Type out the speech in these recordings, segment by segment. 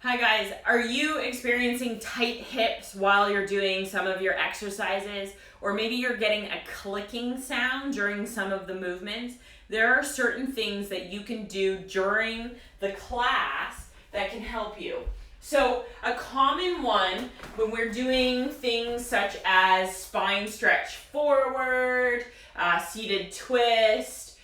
Hi guys, are you experiencing tight hips while you're doing some of your exercises? Or maybe you're getting a clicking sound during some of the movements? There are certain things that you can do during the class that can help you. So a common one when we're doing things such as spine stretch forward, seated twist,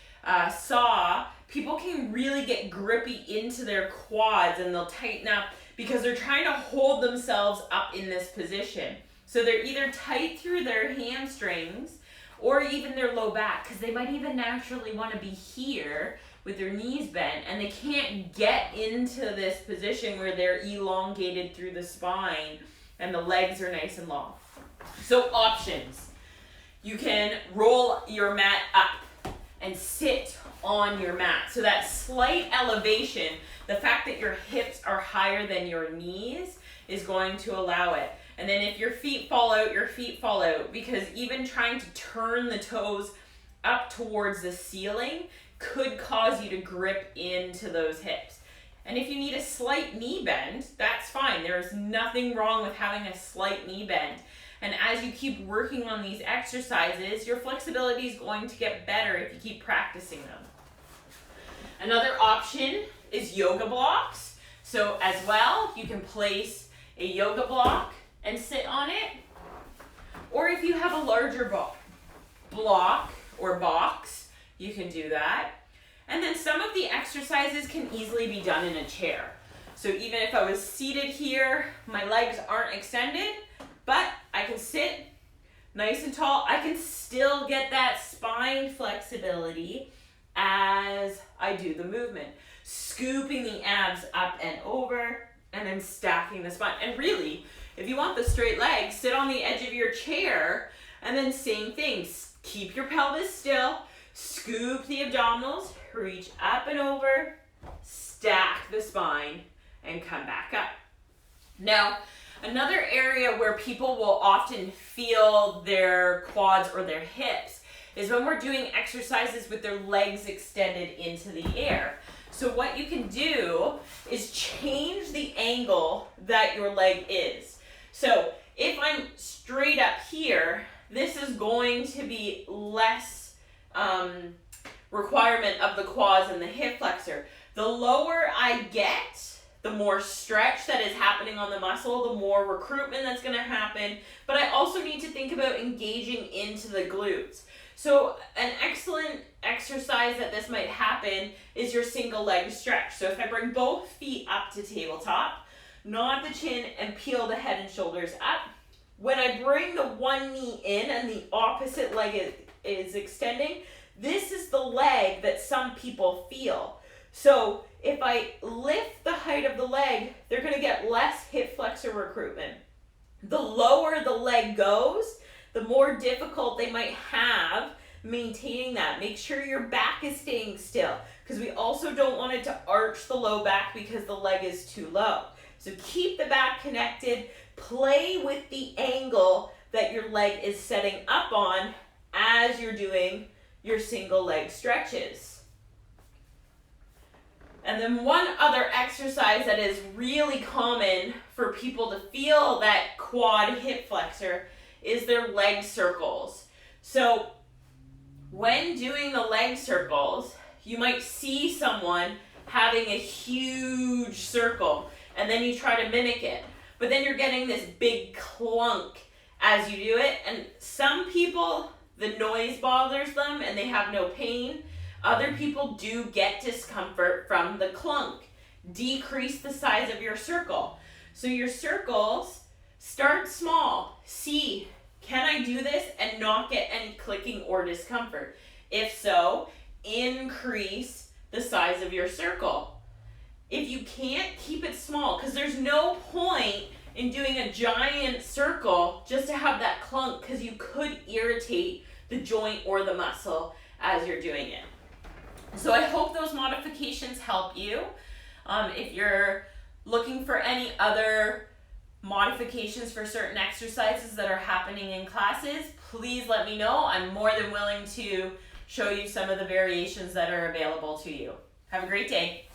saw, people can really get grippy into their quads and they'll tighten up because they're trying to hold themselves up in this position. So they're either tight through their hamstrings or even their low back, because they might even naturally want to be here with their knees bent and they can't get into this position where they're elongated through the spine and the legs are nice and long. So options. You can roll your mat up and sit on your mat. So that slight elevation, the fact that your hips are higher than your knees is going to allow it. And then if your feet fall out, your feet fall out, because even trying to turn the toes up towards the ceiling could cause you to grip into those hips. And if you need a slight knee bend, that's fine. There's nothing wrong with having a slight knee bend. And as you keep working on these exercises, your flexibility is going to get better if you keep practicing them. Another option is yoga blocks. So as well, you can place a yoga block and sit on it. Or if you have a larger block or box, you can do that. And then some of the exercises can easily be done in a chair. So even if I was seated here, my legs aren't extended, but I can sit nice and tall. I can still get that spine flexibility as I do the movement. Scooping the abs up and over and then stacking the spine. And really, if you want the straight legs, sit on the edge of your chair and then same thing. Keep your pelvis still, scoop the abdominals, reach up and over, stack the spine, and come back up. Now, another area where people will often feel their quads or their hips is when we're doing exercises with their legs extended into the air. So what you can do is change the angle that your leg is. So if I'm straight up here, this is going to be less requirement of the quads and the hip flexor. The lower I get, the more stretch that is happening on the muscle, the more recruitment that's going to happen. But I also need to think about engaging into the glutes. So an excellent exercise that this might happen is your single leg stretch. So if I bring both feet up to tabletop, nod the chin and peel the head and shoulders up. When I bring the one knee in and the opposite leg is extending, this is the leg that some people feel. So if I lift the height of the leg, they're going to get less hip flexor recruitment. The lower the leg goes, the more difficult they might have maintaining that. Make sure your back is staying still, because we also don't want it to arch the low back because the leg is too low. So keep the back connected. Play with the angle that your leg is setting up on as you're doing your single leg stretches. And then one other exercise that is really common for people to feel that quad hip flexor is their leg circles. So when doing the leg circles, you might see someone having a huge circle and then you try to mimic it. But then you're getting this big clunk as you do it. And some people, the noise bothers them and they have no pain. Other people do get discomfort from the clunk. Decrease the size of your circle. So your circles, start small. See, can I do this and not get any clicking or discomfort? If so, increase the size of your circle. If you can't, keep it small, because there's no point in doing a giant circle just to have that clunk, because you could irritate the joint or the muscle as you're doing it. So I hope those modifications help you. If you're looking for any other modifications for certain exercises that are happening in classes, please let me know. I'm more than willing to show you some of the variations that are available to you. Have a great day.